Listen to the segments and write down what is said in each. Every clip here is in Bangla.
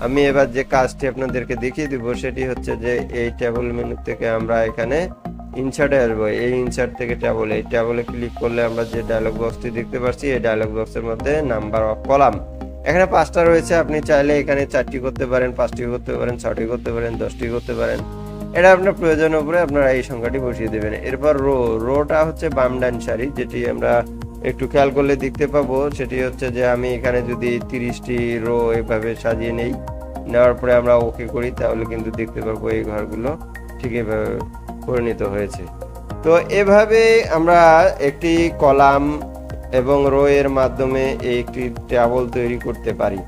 আমি এবার যে কাজটি আপনাদেরকে দেখিয়ে দিব সেটি হচ্ছে যে এই টেবল মেনু থেকে আমরা এখানে ইনসার্টে আসবো। এই ইনসার্ট থেকে এই টেবলে ক্লিক করলে আমরা যে ডায়লগ বক্সটি দেখতে পাচ্ছি, এই ডায়লগ বক্সের মধ্যে নাম্বার অফ কলাম এখানে 5টা রয়েছে। আপনি চাইলে এখানে 4টি করতে পারেন, 5টি করতে পারেন, 6টি করতে পারেন, 10টি করতে পারেন। এটা আপনার প্রয়োজনের উপরে আপনারা এই সংখ্যাটি বসিয়ে দেবেন। এরপর রোটা হচ্ছে বাম ডান সারি, যেটি আমরা একটু খেয়াল করলে দেখতে পাবো। সেটি হচ্ছে যে আমি এখানে যদি 30টি রো এভাবে সাজিয়ে নেওয়ার পরে আমরা ওকে করি, তাহলে কিন্তু দেখতে পাবো এই ঘরগুলো ঠিক এভাবে পরিণত হয়েছে। তো এভাবে আমরা একটি কলাম এবং রো এর মাধ্যমে একটি টেবল তৈরি করতে পারি।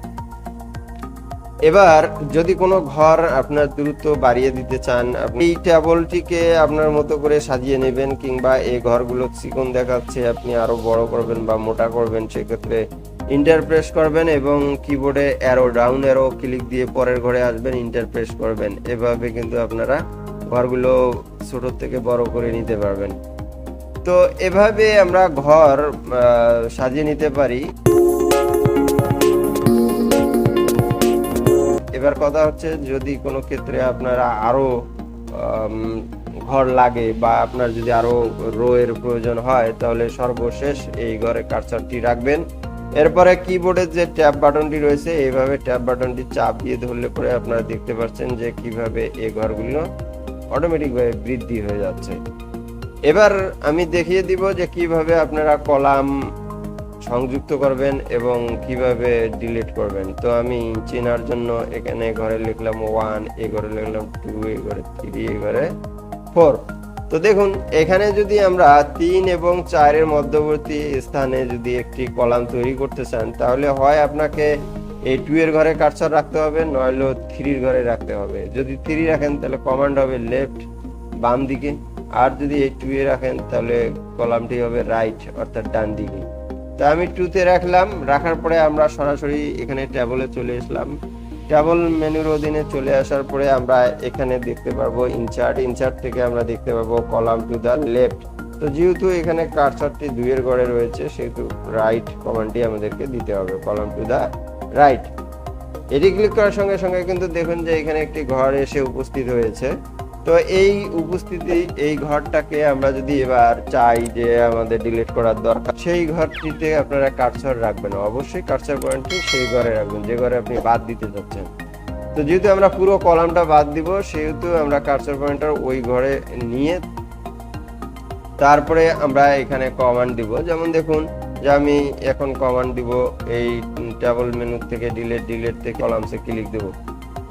এবার যদি কোনো ঘর আপনার দ্রুত বাড়িয়ে দিতে চান, আপনি এই টেবলটিকে আপনার মতো করে সাজিয়ে নেবেন, কিংবা এই ঘরগুলো চিকন দেখাচ্ছে আপনি আরো বড় করবেন বা মোটা করবেন, সেক্ষেত্রে ইন্টার প্রেস করবেন এবং কিবোর্ডে অ্যারো ডাউন অ্যারো ক্লিক দিয়ে পরের ঘরে আসবেন, ইন্টার প্রেস করবেন। এভাবে কিন্তু আপনারা ঘরগুলো ছোট থেকে বড় করে নিতে পারবেন। তো এভাবে আমরা ঘর সাজিয়ে নিতে পারি। এবার কথা হচ্ছে, যদি কোনো ক্ষেত্রে আপনারা আরো ঘর লাগে বা আপনার যদি আরো রো এর প্রয়োজন হয়, তাহলে সর্বশেষ এই ঘরে কার্সারটি রাখবেন। এরপরে কিবোর্ডের যে ট্যাব বাটনটি রয়েছে, এইভাবে ট্যাব বাটনটি চাপ দিয়ে ধরলে পরে আপনারা দেখতে পাচ্ছেন যে কিভাবে এই ঘরগুলো অটোমেটিকভাবে বৃদ্ধি হয়ে যাচ্ছে। এবার আমি দেখিয়ে দিব যে কিভাবে আপনারা কলাম সংযুক্ত করবেন এবং কিভাবে ডিলিট করবেন। তো আমি চেনার জন্য এখানে ঘরে লিখলাম 1, এই ঘরে লিখলাম 2, এই ঘরে 3, এই ঘরে 4। তো দেখুন, এখানে যদি আমরা 3 এবং 4 এর মধ্যবর্তী স্থানে যদি একটি কলাম তৈরি করতে চান, তাহলে হয় আপনাকে এই 2 এর ঘরে কার্সর রাখতে হবে, নয়তো 3 এর ঘরে রাখতে হবে। যদি 3 রাখেন তাহলে কমান্ড হবে লেফট, বাম দিকে, আর যদি এই 2 এ রাখেন তাহলে কলামটি হবে রাইট, অর্থাৎ ডান দিকে। তো আমি 2 তে রাখলাম। রাখার পরে আমরা সরাসরি এখানে ট্যাবলে চলে আসলাম। ট্যাবল মেনুর অধীনে চলে আসার পরে আমরা এখানে দেখতে পারবো ইনসার্ট থেকে আমরা দেখতে পাবো কলাম টু দা লেফট। তো যেহেতু এখানে কার্সারটি 2 এর ঘরে রয়েছে, সেহেতু রাইট কমান্ডটি আমাদেরকে দিতে হবে, কলাম টু দা রাইট। এটি ক্লিক করার সঙ্গে সঙ্গে কিন্তু দেখুন যে এখানে একটি ঘর এসে উপস্থিত হয়েছে। তো এই উপস্থিতি, এই ঘরটাকে আমরা যদি এবার চাই যে আমাদের ডিলিট করার দরকার, সেই ঘরটিতে আপনারা কার্সর রাখবেন। অবশ্যই কার্সর পয়েন্টটি সেই ঘরে রাখবেন যে ঘরে আপনি বাদ দিতে যাচ্ছেন। তো যেহেতু আমরা পুরো কলামটা বাদ দিব, সেহেতু আমরা কার্সর পয়েন্টার ওই ঘরে নিয়ে তারপরে আমরা এখানে কমান্ড দিব। যেমন দেখুন যে আমি এখন কমান্ড দিব এই টেবল মেনু থেকে ডিলিট থেকে কলামসে ক্লিক দেব।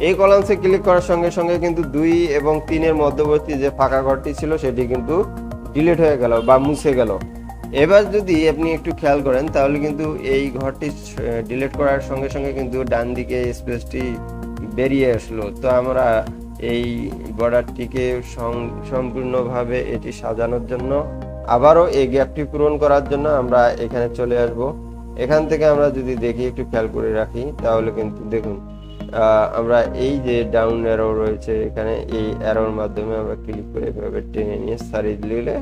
এই কলামসে ক্লিক করার সঙ্গে সঙ্গে কিন্তু 2 এবং 3 এর মধ্যবর্তী যে ফাঁকা ঘরটি ছিল সেটি কিন্তু ডিলিট হয়ে গেল বা মুছে গেল। এবার যদি আপনি একটু খেয়াল করেন, তাহলে কিন্তু এই ঘরটি ডিলিট করার সঙ্গে সঙ্গে কিন্তু ডান দিকে স্পেসটি বেরিয়ে আসলো। তো আমরা এই বর্ডারটিকে সম্পূর্ণভাবে এটি সাজানোর জন্য, আবারও এই গ্যাপটি পূরণ করার জন্য আমরা এখানে চলে আসব। এখান থেকে আমরা যদি দেখি, একটু খেয়াল করে রাখি, তাহলে কিন্তু দেখুন আমরা এই যে ডাউন অ্যারো রয়েছে, এখানে এই অ্যারোর মাধ্যমে আমরা ক্লিক করে এভাবে টেনে নিয়ে সারিয়ে দিলে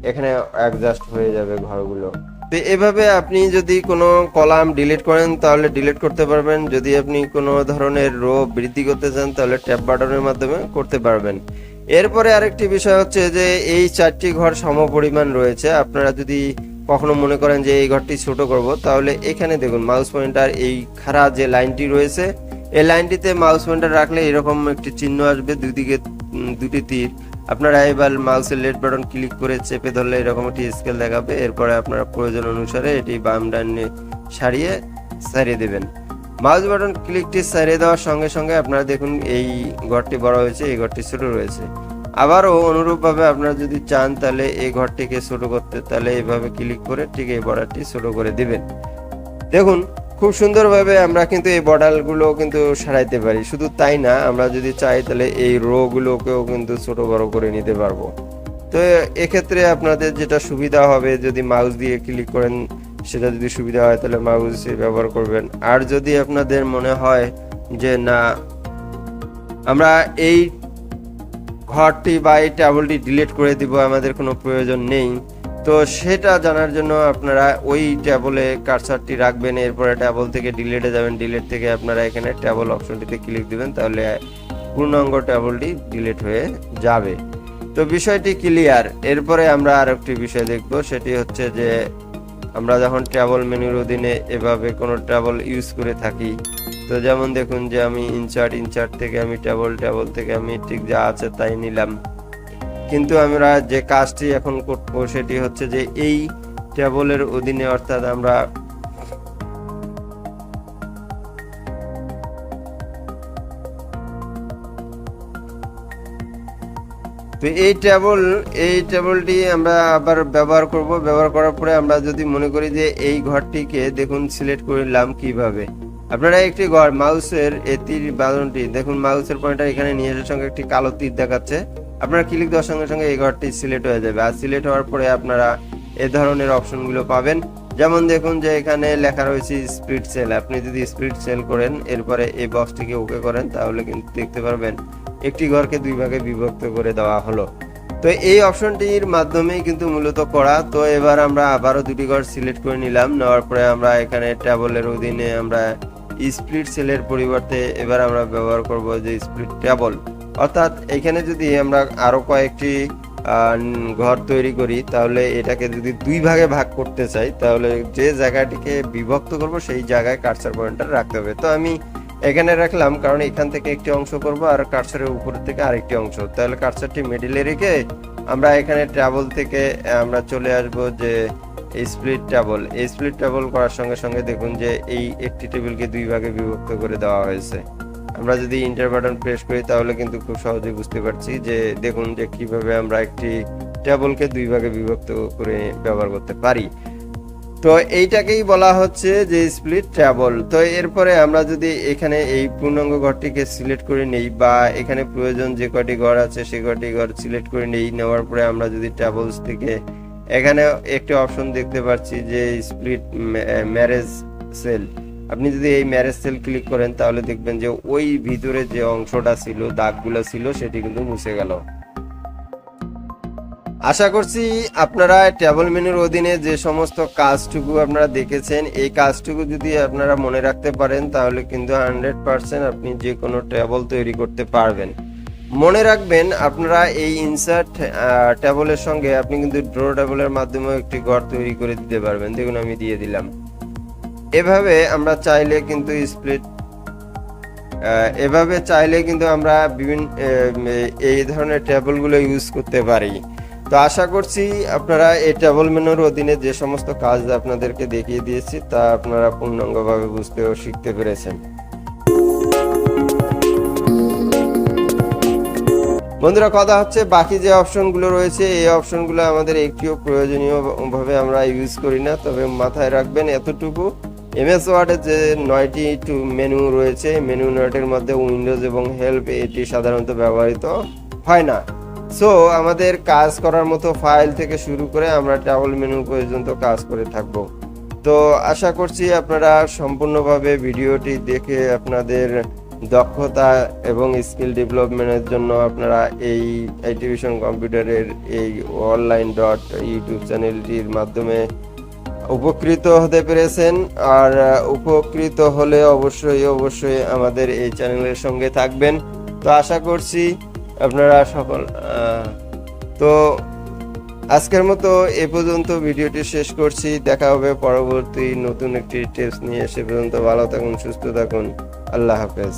এখানে অ্যাডজাস্ট হয়ে যাবে ঘরগুলো। তো এভাবে আপনি যদি কোনো কলাম ডিলিট করেন তাহলে ডিলিট করতে পারবেন। যদি আপনি কোনো ধরনের রো বৃদ্ধি করতে চান তাহলে ট্যাব বাটনের মাধ্যমে করতে পারবেন। এরপরে আরেকটি বিষয় হচ্ছে যে এই 4টি ঘর সমপরিমাণ রয়েছে। আপনারা যদি কখনো মনে করেন যে এই ঘরটি ছোট করব, তাহলে এখানে দেখুন মাউস পয়েন্টার এই খাড়া যে লাইনটি রয়েছে, এই লাইনটিতে মাউস পয়েন্টার রাখলে এরকম একটি চিহ্ন আসবে, দুদিকে 2টি তীর। আপনারা এবার মাউসের লেফট বাটন ক্লিক করে চেপে ধরলে এরকম একটি স্কেল দেখাবে। এরপরে আপনারা প্রয়োজন অনুসারে এটি বাম ডানে সারিয়ে দেবেন। মাউস বাটন ক্লিকটি সারিয়ে দেওয়ার সঙ্গে সঙ্গে আপনারা দেখুন এই ঘরটি বড় হয়েছে, এই ঘরটি ছোট রয়েছে। আবারও অনুরূপভাবে আপনারা যদি চান তাহলে এই ঘরটিকে ছোট করতে, তাহলে এইভাবে ক্লিক করে ঠিক এই বর্ডারটি ছোট করে দিবেন। দেখুন খুব সুন্দরভাবে আমরা কিন্তু এই বর্ডারগুলো কিন্তু সারাইতে পারি। শুধু তাই না, আমরা যদি চাই তাহলে এই রো গুলোকেও কিন্তু ছোট বড় করে নিতে পারবো। তো এক্ষেত্রে আপনাদের যেটা সুবিধা হবে, যদি মাউস দিয়ে ক্লিক করেন সেটা যদি সুবিধা হয় তাহলে মাউস ব্যবহার করবেন। আর যদি আপনাদের মনে হয় যে না, আমরা এই ঘরটি বা এই টেবিলটি ডিলিট করে দিব, আমাদের কোনো প্রয়োজন নেই, তো সেটা জানার জন্য আপনারা ওই ট্যাবলে কার্সারটি রাখবেন, এরপরে ট্যাবল থেকে ডিলেটে যাবেন, ডিলেট থেকে আপনারা এখানে ট্যাবল অপশনটিতে ক্লিক দিবেন, তাহলে পূর্ণাঙ্গ ট্যাবলটি ডিলিট হয়ে যাবে। তো বিষয়টি ক্লিয়ার। এরপরে আমরা আর একটি বিষয় দেখব, সেটি হচ্ছে যে আমরা যখন ট্যাবল মেনুর অধীনে এভাবে কোনো ট্যাবল ইউজ করে থাকি, তো যেমন দেখুন যে আমি ইনসার্ট থেকে আমি ট্যাবল থেকে আমি ঠিক যা আছে তাই নিলাম, কিন্তু আমরা যে কাজটি এখন করব সেটি হচ্ছে যে এই ট্যাবলের অধীনে, অর্থাৎ আমরা তো এই ট্যাবলটি আমরা আবার ব্যবহার করব। ব্যবহার করার পরে আমরা যদি মনে করি যে এই ঘরটিকে দেখুন সিলেক্ট করলাম কিভাবে, আপনারা একটি ঘর মাউসের এই তীর বাটনটি দেখুন, মাউসের পয়েন্টার এখানে নিয়ে আসার সঙ্গে একটি কালো তীর দেখাচ্ছে, আপনারা ক্লিক দেওয়ার সঙ্গে সঙ্গে এই ঘরটি সিলেক্ট হয়ে যাবে। আর সিলেক্ট হওয়ার পরে আপনারা এই ধরনের অপশনগুলো পাবেন, যেমন দেখুন যে এখানে লেখা রয়েছে স্প্লিট সেল। আপনি যদি স্প্লিট সেল করেন, এরপরে এই বক্সটিকে ওকে করেন, তাহলে কিন্তু দেখতে পারবেন একটি ঘরকে দুই ভাগে বিভক্ত করে দেওয়া হলো। তো এই অপশনটির মাধ্যমেই কিন্তু মূলত করা। তো এবার আমরা আবারও দুটি ঘর সিলেক্ট করে নিলাম, নেওয়ার পরে আমরা এখানে ট্যাবলের অধীনে আমরা স্প্লিট সেলের পরিবর্তে এবার আমরা ব্যবহার করব যে স্প্লিট ট্যাবল, অর্থাৎ এখানে যদি আমরা আরো কয়েকটি ঘর তৈরি করি, তাহলে এটাকে যদি দুই ভাগে ভাগ করতে চাই, তাহলে যে জায়গাটিকে বিভক্ত করব সেই জায়গায় কার্সার পয়েন্টার রাখতে হবে। তো আমি এখানে রাখলাম, কারণ এখান থেকে একটি অংশ করব আর কার্সারের উপর থেকে আরেকটি অংশ, তাহলে কার্সারটি মিডিলে রেখে আমরা এখানে ট্যাবল থেকে আমরা চলে আসব যে স্প্লিট ট্যাবল। এই স্প্লিট ট্যাবল করার সঙ্গে সঙ্গে দেখুন যে এই একটি টেবিলকে দুই ভাগে বিভক্ত করে দেওয়া হয়েছে। আমরা যদি ইন্টার বাটন প্রেস করি, তাহলে কিন্তু খুব সহজেই বুঝতে পারছি যে দেখুন যে কিভাবে আমরা একটি ট্যাবলকে দুই ভাগে বিভক্ত করে ব্যবহার করতে পারি। তো এইটাকেই বলা হচ্ছে যে স্প্লিট ট্যাবল। তো এরপরে আমরা যদি এখানে এই পূর্ণাঙ্গ ঘরটিকে সিলেক্ট করে নেই, বা এখানে প্রয়োজন যে কয়টি ঘর আছে সে কয়টি ঘর সিলেক্ট করে নেই, নেওয়ার পরে আমরা যদি ট্যাবলস থেকে এখানে একটি অপশন দেখতে পাচ্ছি যে স্প্লিট ম্যারেজ সেল, আপনি যদি এই ম্যারেজ সেল ক্লিক করেন, তাহলে দেখবেন যে ওই ভিতরে যে অংশটা ছিল, দাগগুলো ছিল, সেটি কিন্তু মুছে গেল। আশা করছি আপনারা ট্যাবল মেনুর অধীনে যে সমস্ত কাজটুকু আপনারা দেখেছেন, এই কাজটুকু যদি আপনারা মনে রাখতে পারেন, তাহলে কিন্তু 100% আপনি যে কোনো ট্যাবল তৈরি করতে পারবেন। মনে রাখবেন, আপনারা এই ইনসার্ট ট্যাবলের সঙ্গে আপনি কিন্তু ড্র ট্যাবলের মাধ্যমেও একটি ঘর তৈরি করে দিতে পারবেন। দেখুন আমি দিয়ে দিলাম। এভাবে আমরা চাইলে কিন্তু আমরা বিভিন্ন এই ধরনের ট্যাবলগুলো ইউজ করতে পারি। তো আশা করছি আপনারা এই ট্যাবল মেনুর অধীনে যে সমস্ত কাজ আপনাদেরকে দেখিয়ে দিয়েছি, তা আপনারা পূর্ণাঙ্গভাবে বুঝতে ও শিখতে পেরেছেন। বন্ধুরা, কথা হচ্ছে বাকি যে অপশনগুলো রয়েছে, এই অপশনগুলো আমাদের একটিও প্রয়োজনীয় ভাবে আমরা ইউজ করি না। তবে মাথায় রাখবেন এতটুকু, এমএস ওয়ার্ডে যে 9টি মেনু রয়েছে, মেনু 9টির মধ্যে উইন্ডোজ এবং হেল্প এটি সাধারণত ব্যবহৃত হয় না। সো আমাদের কাজ করার মতো ফাইল থেকে শুরু করে আমরা ট্যাবল মেনু পর্যন্ত কাজ করে থাকব। তো আশা করছি আপনারা সম্পূর্ণভাবে ভিডিওটি দেখে আপনাদের দক্ষতা এবং স্কিল ডেভেলপমেন্টের জন্য আপনারা এই আইটিভিশন কম্পিউটারের এই online.youtube চ্যানেলটির মাধ্যমে উপকৃত হতে পেরেছেন। আর উপকৃত হলে অবশ্যই আমাদের এই চ্যানেলের সঙ্গে থাকবেন। তো আশা করছি আপনারা সকল তো আজকের মতো এ পর্যন্ত ভিডিওটি শেষ করছি। দেখা হবে পরবর্তী নতুন একটি টিপস নিয়ে। সে পর্যন্ত ভালো থাকুন, সুস্থ থাকুন। আল্লাহ হাফেজ।